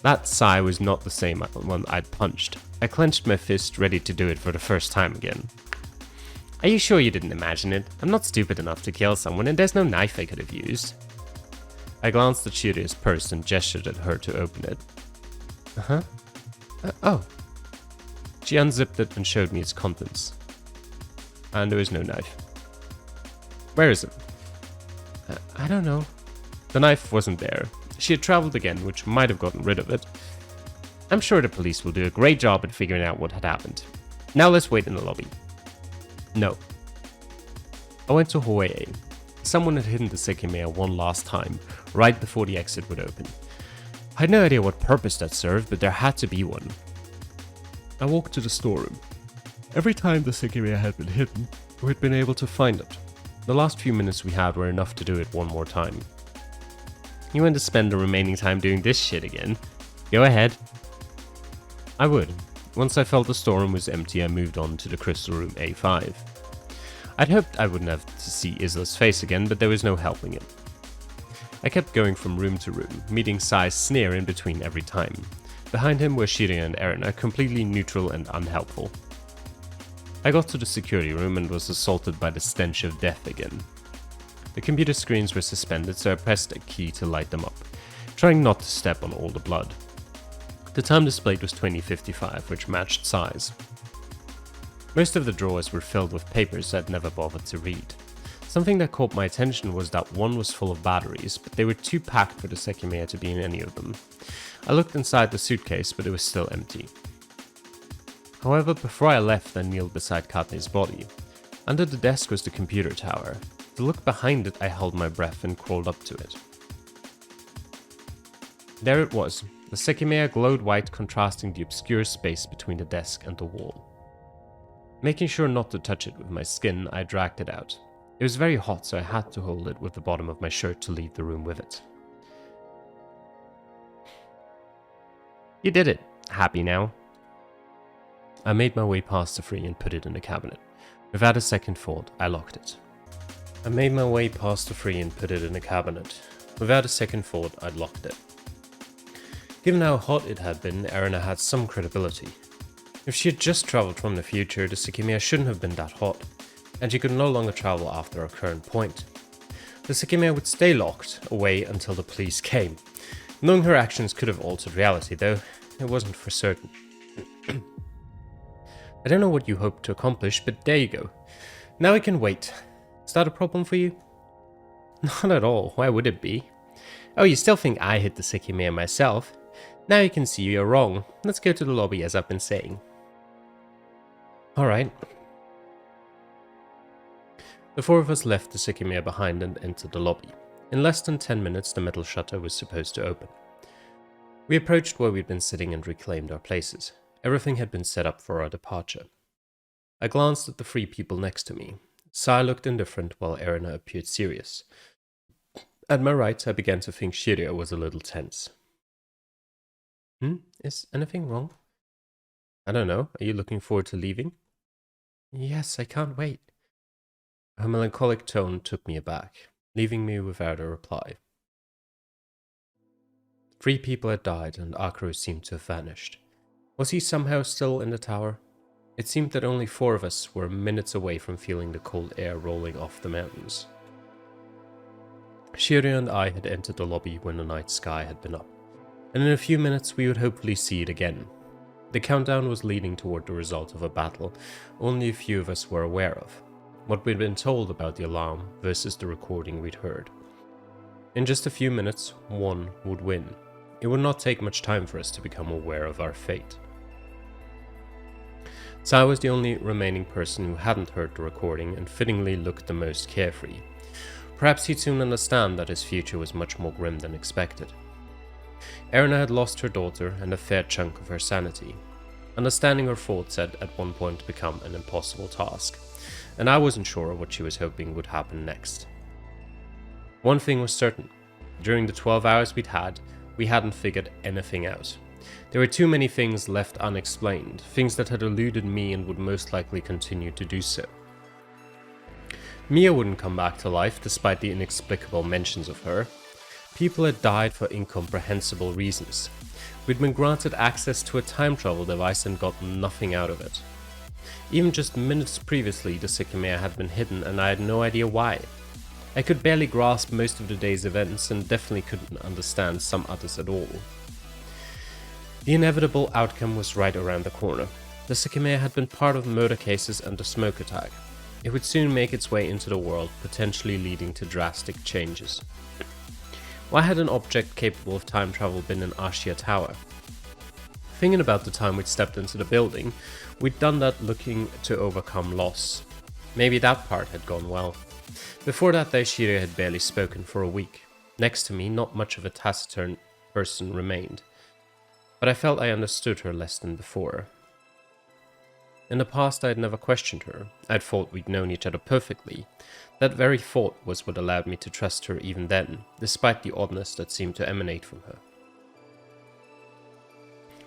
That sigh was not the same one I'd punched. I clenched my fist, ready to do it for the first time again. Are you sure you didn't imagine it? I'm not stupid enough to kill someone and there's no knife I could have used. I glanced at Shiria's purse and gestured at her to open it. Oh. She unzipped it and showed me its contents. And there was no knife. Where is it? I don't know. The knife wasn't there. She had traveled again, which might have gotten rid of it. I'm sure the police will do a great job at figuring out what had happened. Now let's wait in the lobby. No. I went to hallway A. Someone had hidden the Sekimeiya one last time, right before the exit would open. I had no idea what purpose that served, but there had to be one. I walked to the storeroom. Every time the Sekimeiya had been hidden, we had been able to find it. The last few minutes we had were enough to do it one more time. You want to spend the remaining time doing this shit again? Go ahead. I would. Once I felt the storeroom was empty, I moved on to the crystal room A5. I'd hoped I wouldn't have to see Isla's face again, but there was no helping it. I kept going from room to room, meeting Sai's sneer in between every time. Behind him were Sharia and Erina, completely neutral and unhelpful. I got to the security room and was assaulted by the stench of death again. The computer screens were suspended, so I pressed a key to light them up, trying not to step on all the blood. The time displayed was 2055, which matched size. Most of the drawers were filled with papers I'd never bothered to read. Something that caught my attention was that one was full of batteries, but they were too packed for the Sekimeiya to be in any of them. I looked inside the suitcase, but it was still empty. However, before I left, I kneeled beside Kate's body. Under the desk was the computer tower. To look behind it, I held my breath and crawled up to it. There it was. The Sekimeiya glowed white, contrasting the obscure space between the desk and the wall. Making sure not to touch it with my skin, I dragged it out. It was very hot, so I had to hold it with the bottom of my shirt to leave the room with it. You did it. Happy now? I made my way past the free and put it in the cabinet. Without a second thought, I locked it. Given how hot it had been, Erina had some credibility. If she had just travelled from the future, the Sekimeiya shouldn't have been that hot, and she could no longer travel after her current point. The Sekimeiya would stay locked away until the police came. Knowing her actions could have altered reality, though it wasn't for certain. I don't know what you hoped to accomplish, but there you go. Now we can wait. Is that a problem for you? Not at all. Why would it be? Oh, you still think I hit the Sekimeiya myself? Now you can see you're wrong. Let's go to the lobby, as I've been saying. Alright. The four of us left the Sekimeiya behind and entered the lobby. In less than 10 minutes, the metal shutter was supposed to open. We approached where we'd been sitting and reclaimed our places. Everything had been set up for our departure. I glanced at the three people next to me. Sai looked indifferent while Erina appeared serious. At my right, I began to think Sharia was a little tense. Is anything wrong? I don't know. Are you looking forward to leaving? Yes, I can't wait. Her melancholic tone took me aback, leaving me without a reply. 3 people had died and Akro seemed to have vanished. Was he somehow still in the tower? It seemed that only 4 of us were minutes away from feeling the cold air rolling off the mountains. Sharia and I had entered the lobby when the night sky had been up, and in a few minutes we would hopefully see it again. The countdown was leading toward the result of a battle only a few of us were aware of, what we'd been told about the alarm versus the recording we'd heard. In just a few minutes, one would win. It would not take much time for us to become aware of our fate. Sai was the only remaining person who hadn't heard the recording and fittingly looked the most carefree. Perhaps he'd soon understand that his future was much more grim than expected. Erina had lost her daughter and a fair chunk of her sanity. Understanding her thoughts had at one point become an impossible task, and I wasn't sure what she was hoping would happen next. One thing was certain. During the 12 hours we'd had, we hadn't figured anything out. There were too many things left unexplained, things that had eluded me and would most likely continue to do so. Mia wouldn't come back to life despite the inexplicable mentions of her. People had died for incomprehensible reasons. We'd been granted access to a time travel device and got nothing out of it. Even just minutes previously, the Sekimeiya had been hidden and I had no idea why. I could barely grasp most of the day's events and definitely couldn't understand some others at all. The inevitable outcome was right around the corner. The Sekimeiya had been part of murder cases and the smoke attack. It would soon make its way into the world, potentially leading to drastic changes. Why had an object capable of time travel been in Ashia Tower? Thinking about the time we'd stepped into the building, we'd done that looking to overcome loss. Maybe that part had gone well. Before that day, Sharia had barely spoken for a week. Next to me, not much of a taciturn person remained. But I felt I understood her less than before. In the past I had never questioned her. I'd thought we'd known each other perfectly. That very thought was what allowed me to trust her even then, despite the oddness that seemed to emanate from her.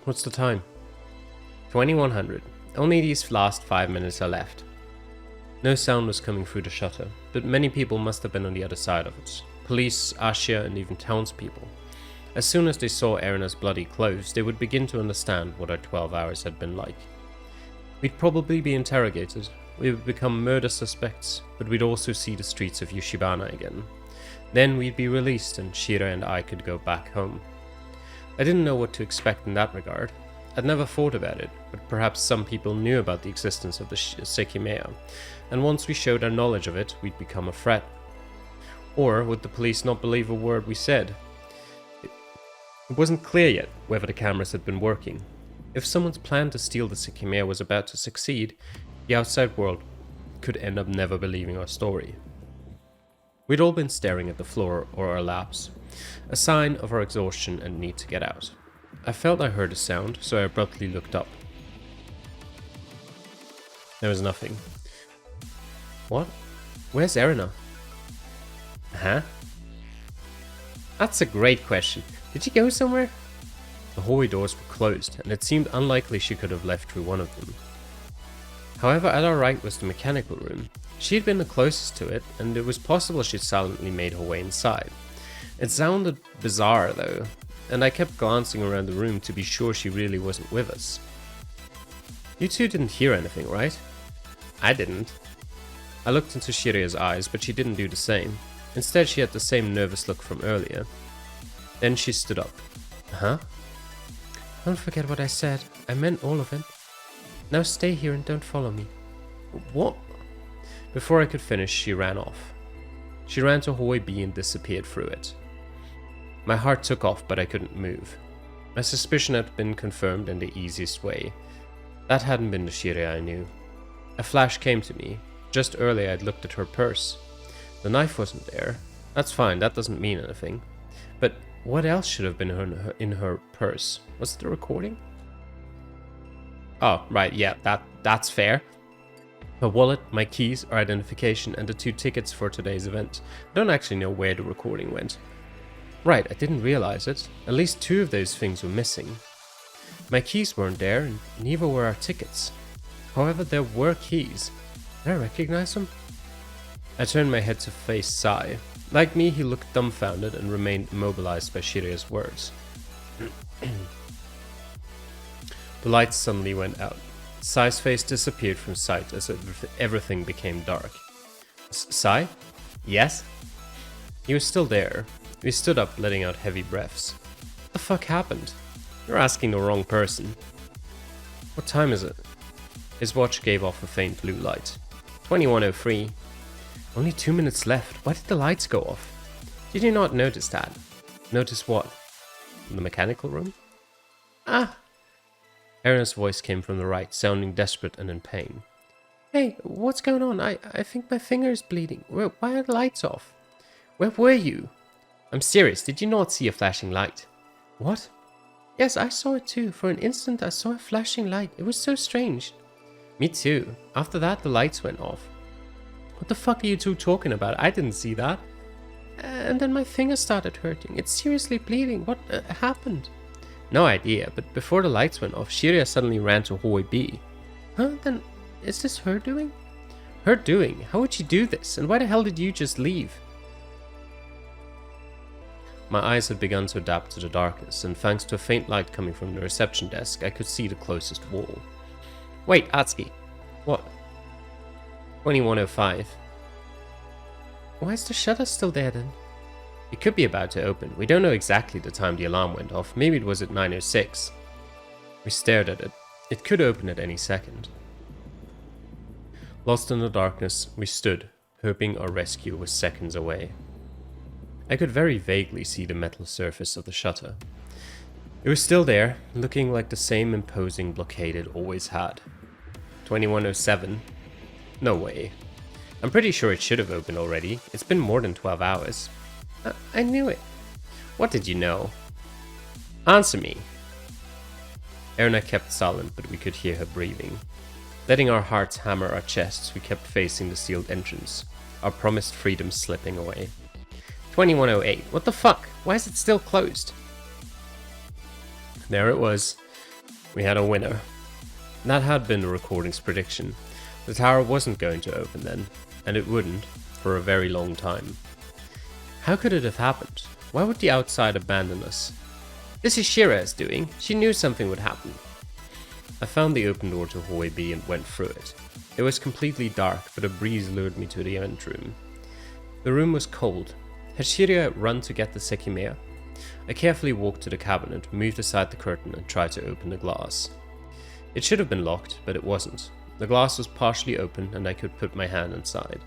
What's the time? 2100. Only these last 5 minutes are left. No sound was coming through the shutter, but many people must have been on the other side of it. Police, Ashia, and even townspeople. As soon as they saw Erina's bloody clothes, they would begin to understand what our 12 hours had been like. We'd probably be interrogated, we would become murder suspects, but we'd also see the streets of Yushibana again. Then we'd be released and Shira and I could go back home. I didn't know what to expect in that regard. I'd never thought about it, but perhaps some people knew about the existence of the Sekimeiya, and once we showed our knowledge of it, we'd become a threat. Or would the police not believe a word we said? It wasn't clear yet whether the cameras had been working. If someone's plan to steal the Sekimeiya was about to succeed, the outside world could end up never believing our story. We'd all been staring at the floor or our laps, a sign of our exhaustion and need to get out. I felt I heard a sound, so I abruptly looked up. There was nothing. What? Where's Erina? Huh? That's a great question. Did she go somewhere? The hallway doors were closed, and it seemed unlikely she could have left through one of them. However, at our right was the mechanical room. She'd been the closest to it, and it was possible she'd silently made her way inside. It sounded bizarre, though. and I kept glancing around the room to be sure she really wasn't with us. You two didn't hear anything, right? I didn't. I looked into Shiria's eyes, but she didn't do the same. Instead, she had the same nervous look from earlier. Then she stood up. Huh? Don't forget what I said. I meant all of it. Now stay here and don't follow me. What? Before I could finish, she ran off. She ran to hallway B and disappeared through it. My heart took off, but I couldn't move. My suspicion had been confirmed in the easiest way. That hadn't been the Sharia I knew. A flash came to me. Just earlier I'd looked at her purse. The knife wasn't there. That's fine, that doesn't mean anything. But what else should have been in her purse? Was it the recording? Oh, right, yeah, that's fair. Her wallet, my keys, our identification, and the 2 tickets for today's event. I don't actually know where the recording went. Right, I didn't realize it. At least 2 of those things were missing. My keys weren't there, and neither were our tickets. However, there were keys. Did I recognize them? I turned my head to face Sai. Like me, he looked dumbfounded and remained immobilized by Shiria's words. The lights suddenly went out. Sai's face disappeared from sight as everything became dark. Sai? Yes? He was still there. We stood up, letting out heavy breaths. What the fuck happened? You're asking the wrong person. What time is it? His watch gave off a faint blue light. 21:03. Only 2 minutes left. Why did the lights go off? Did you not notice that? Notice what? In the mechanical room? Ah! Erin's voice came from the right, sounding desperate and in pain. Hey, what's going on? I think my finger is bleeding. Why are the lights off? Where were you? I'm serious, did you not see a flashing light? What? Yes, I saw it too. For an instant I saw a flashing light. It was so strange. Me too. After that the lights went off. What the fuck are you two talking about? I didn't see that. And then my finger started hurting. It's seriously bleeding. What happened? No idea, but before the lights went off, Sharia suddenly ran to hallway B. Huh? Then is this her doing? Her doing? How would she do this? And why the hell did you just leave? My eyes had begun to adapt to the darkness, and thanks to a faint light coming from the reception desk, I could see the closest wall. Wait, Atsuki. What? 21:05. Why is the shutter still there then? It could be about to open. We don't know exactly the time the alarm went off. Maybe it was at 9:06. We stared at it. It could open at any second. Lost in the darkness, we stood, hoping our rescue was seconds away. I could very vaguely see the metal surface of the shutter. It was still there, looking like the same imposing blockade it always had. 21:07. No way. I'm pretty sure it should have opened already. It's been more than 12 hours. I knew it. What did you know? Answer me. Erna kept silent, but we could hear her breathing. Letting our hearts hammer our chests, we kept facing the sealed entrance, our promised freedom slipping away. 21:08. What the fuck? Why is it still closed? There it was. We had a winner. That had been the recording's prediction. The tower wasn't going to open then, and it wouldn't for a very long time. How could it have happened? Why would the outside abandon us? This is Shira's doing. She knew something would happen. I found the open door to hallway B and went through it. It was completely dark, but a breeze lured me to the event room. The room was cold. Had Sharia run to get the Sekimeiya? I carefully walked to the cabinet, moved aside the curtain and tried to open the glass. It should have been locked, but it wasn't. The glass was partially open and I could put my hand inside.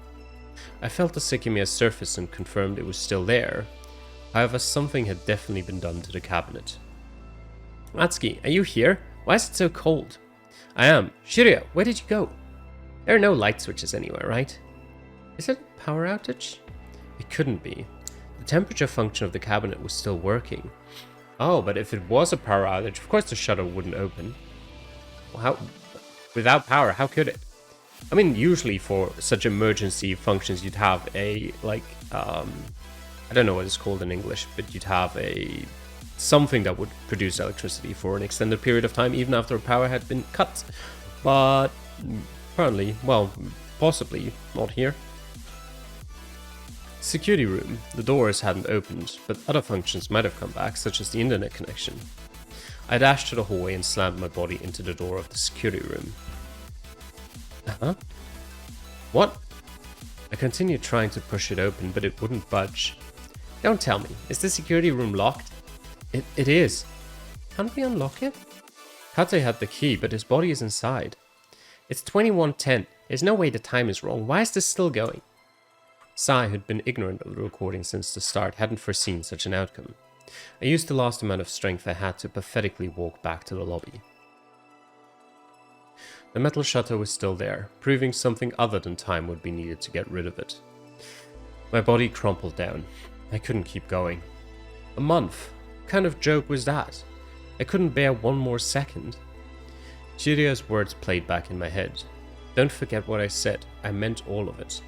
I felt the Sekimeiya's surface and confirmed it was still there. However, something had definitely been done to the cabinet. Atsuki, are you here? Why is it so cold? I am. Sharia, where did you go? There are no light switches anywhere, right? Is it a power outage? It couldn't be. The temperature function of the cabinet was still working. Oh, but if it was a power outage, of course the shutter wouldn't open. Well, how? Without power, how could it? I mean, usually for such emergency functions, you'd have a, I don't know what it's called in English, but you'd have something that would produce electricity for an extended period of time, even after power had been cut. But apparently, well, possibly not here. Security room. The doors hadn't opened, but other functions might have come back, such as the internet connection. I dashed to the hallway and slammed my body into the door of the security room. Uh-huh. What? I continued trying to push it open, but it wouldn't budge. Don't tell me, is the security room locked? It is. Can't we unlock it? Kate had the key, but his body is inside. It's 21:10. There's no way the time is wrong. Why is this still going? Sai, who'd been ignorant of the recording since the start, hadn't foreseen such an outcome. I used the last amount of strength I had to pathetically walk back to the lobby. The metal shutter was still there, proving something other than time would be needed to get rid of it. My body crumpled down. I couldn't keep going. A month? What kind of joke was that? I couldn't bear one more second. Shirya's words played back in my head. Don't forget what I said. I meant all of it.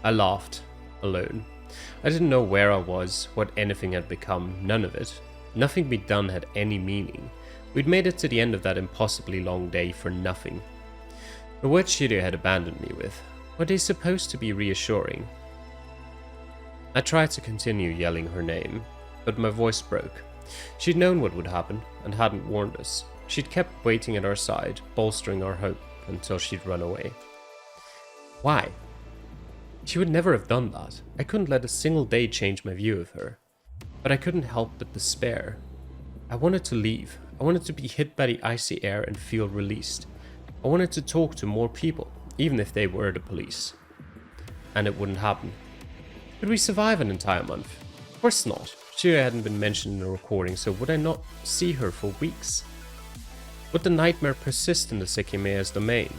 I laughed, alone. I didn't know where I was, what anything had become, none of it. Nothing we'd done had any meaning. We'd made it to the end of that impossibly long day for nothing. The words Shirya had abandoned me with, were they supposed to be reassuring? I tried to continue yelling her name, but my voice broke. She'd known what would happen, and hadn't warned us. She'd kept waiting at our side, bolstering our hope, until she'd run away. Why? She would never have done that. I couldn't let a single day change my view of her. But I couldn't help but despair. I wanted to leave. I wanted to be hit by the icy air and feel released. I wanted to talk to more people, even if they were the police. And it wouldn't happen. Could we survive an entire month? Of course not. Shirya hadn't been mentioned in the recording, so would I not see her for weeks? Would the nightmare persist in the Sekimeiya's domain?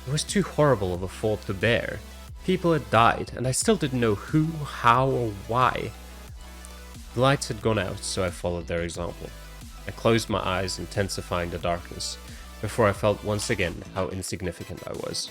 It was too horrible of a fault to bear. People had died, and I still didn't know who, how, or why. The lights had gone out, so I followed their example. I closed my eyes, intensifying the darkness, before I felt once again how insignificant I was.